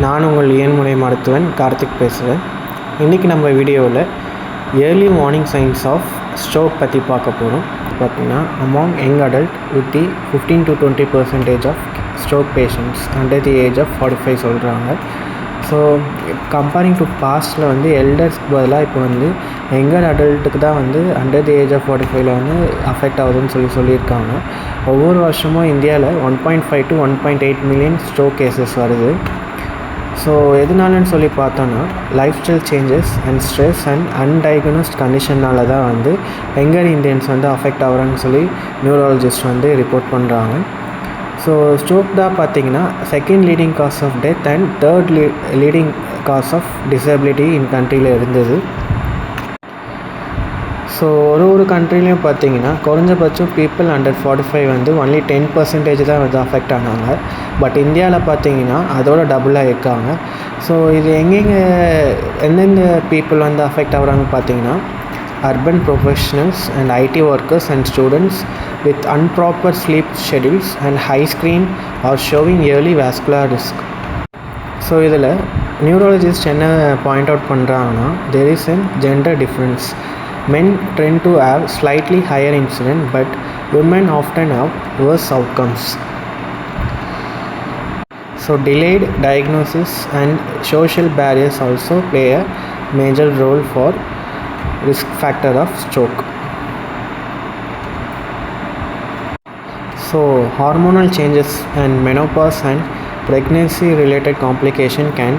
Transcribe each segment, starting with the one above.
நான் உங்கள் இயன்முறை மருத்துவன் கார்த்திக் பேசுகிறேன். இன்றைக்கி நம்ம வீடியோவில் early warning signs of stroke பற்றி பார்க்க போகிறோம். பார்த்திங்கன்னா among young adult with the 15 to 20% of stroke patients under the age of 45 சொல்கிறாங்க. ஸோ கம்பேரிங் டு பாஸ்ட்டில் எல்டர்ஸ்க்கு பதிலாக இப்போ யங்கர் அடல்ட்டுக்கு தான் under the age of 45 affect ஆகுதுன்னு சொல்லியிருக்காங்க. ஒவ்வொரு வருஷமும் இந்தியாவில் 1.5 to 1.8 மில்லியன் ஸ்ட்ரோக் கேசஸ் வருது. ஸோ எதனாலன்னு சொல்லி பார்த்தோன்னா lifestyle changes and stress and undiagnosed கண்டிஷனால் தான் யங்கர் இந்தியன்ஸ் அஃபெக்ட் ஆகுறான்னு சொல்லி நியூராலஜிஸ்ட் ரிப்போர்ட் பண்ணுறாங்க. ஸோ ஸ்ட்ரோக் தான் பார்த்திங்கன்னா second leading cause of death and third leading cause of disability in கண்ட்ரியில் இருந்தது. ஸோ ஒரு கண்ட்ரிலையும் பார்த்திங்கன்னா குறைஞ்சபட்சம் பீப்புள் அண்டர் 45 ஒன்லி 10% தான் அஃபெக்ட் ஆனாங்க. பட் இந்தியாவில் பார்த்திங்கன்னா அதோட டபுளாக இருக்காங்க. ஸோ இது எந்தெந்த பீப்புள் அஃபெக்ட் ஆகுறாங்கன்னு பார்த்திங்கன்னா urban professionals and IT workers and students with improper sleep schedules and high screen are showing early vascular risk. So இதில் நியூராலஜிஸ்ட் என்ன பாயிண்ட் அவுட் பண்ணுறாங்கன்னா there is a gender difference. Men tend to have slightly higher incidence but women often have worse outcomes. So delayed diagnosis and social barriers also play a major role for risk factor of stroke. So hormonal changes and menopause and pregnancy related complication can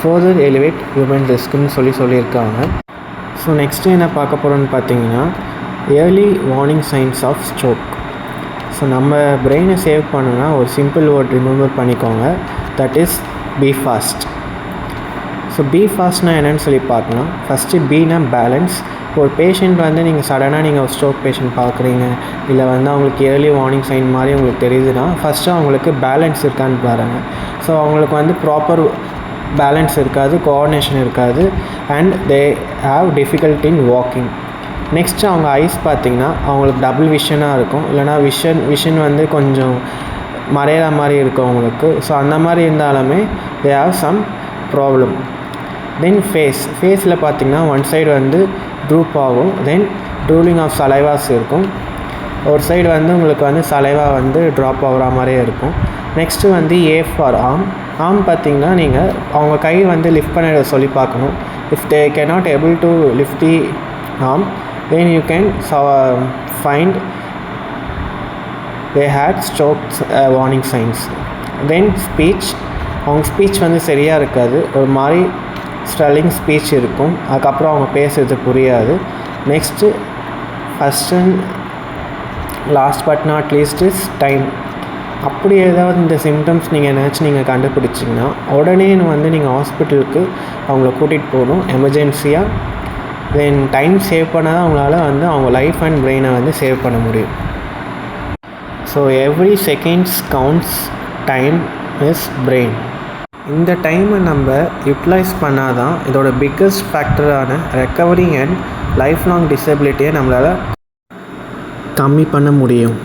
further elevate women riskன்னு சொல்லியிருக்காங்க. So next என்ன பார்க்க போகிறோன்னு பார்த்தீங்கன்னா early warning signs of stroke. So நம்ம பிரெயினை save பண்ணணும்னா ஒரு சிம்பிள் வேர்ட் ரிமெம்பர் பண்ணிக்கோங்க, that is B fast. So B ஃபாஸ்ட்னால் என்னென்னு சொல்லி பார்க்கலாம். ஃபஸ்ட்டு பீனா பேலன்ஸ். ஒரு பேஷண்ட் நீங்கள் சடனாக ஒரு ஸ்ட்ரோக் பேஷண்ட் பார்க்குறீங்க, இல்லை அவங்களுக்கு ஏர்லி வார்னிங் சைன் மாதிரி உங்களுக்கு தெரியுதுன்னா ஃபஸ்ட்டு அவங்களுக்கு பேலன்ஸ் இருக்கான்னு பாருங்கள். ஸோ அவங்களுக்கு ப்ராப்பர் பேலன்ஸ் இருக்காது, கோஆர்டினேஷன் இருக்காது, and they have difficulty in walking. Next அவங்க ஐஸ் பார்த்திங்கன்னா அவங்களுக்கு டபுள் விஷனாக இருக்கும், இல்லைனா விஷன் கொஞ்சம் மறையிற மாதிரி இருக்கும் அவங்களுக்கு. ஸோ அந்த மாதிரி இருந்தாலுமே தே ஹாவ் சம் ப்ராப்ளம். தென் ஃபேஸில் பார்த்திங்கன்னா ஒன் சைடு ட்ரூப் ஆகும், தென் ட்ரூலிங் ஆஃப் சலைவாஸ் இருக்கும். ஒரு சைடு உங்களுக்கு சலைவா ட்ராப் ஆகிற மாதிரியே இருக்கும். நெக்ஸ்ட்டு ஏ ஃபார் ஆர்ம் பார்த்திங்கன்னா நீங்கள் அவங்க கை லிஃப்ட் பண்ண சொல்லி பார்க்கணும். If they cannot able to lift the arm then you can find they heat stroke warning signs. Then speech, அவங்க ஸ்பீச் சரியாக இருக்காது, ஒரு மாதிரி ஸ்ட்ரல்லிங் ஸ்பீச் இருக்கும், அதுக்கப்புறம் அவங்க பேசுறது புரியாது. Next first and last but not least is time. அப்படி ஏதாவது இந்த சிம்டம்ஸ் நீங்கள் கண்டுபிடிச்சிங்கன்னா உடனே நீங்கள் ஹாஸ்பிட்டலுக்கு அவங்கள கூட்டிகிட்டு போகணும் எமர்ஜென்சியாக. தென் டைம் சேவ் பண்ணால் தான் அவங்களால அவங்க லைஃப் அண்ட் பிரெயினை சேவ் பண்ண முடியும். So every seconds counts, time is brain. இந்த டைமை நம்ம யூட்டிலைஸ் பண்ணால் தான் இதோட பிக்கஸ்ட் ஃபேக்டரான ரெக்கவரி அண்ட் லைஃப் லாங் டிசபிலிட்டியை நம்மளால் கம்மி பண்ண முடியும்.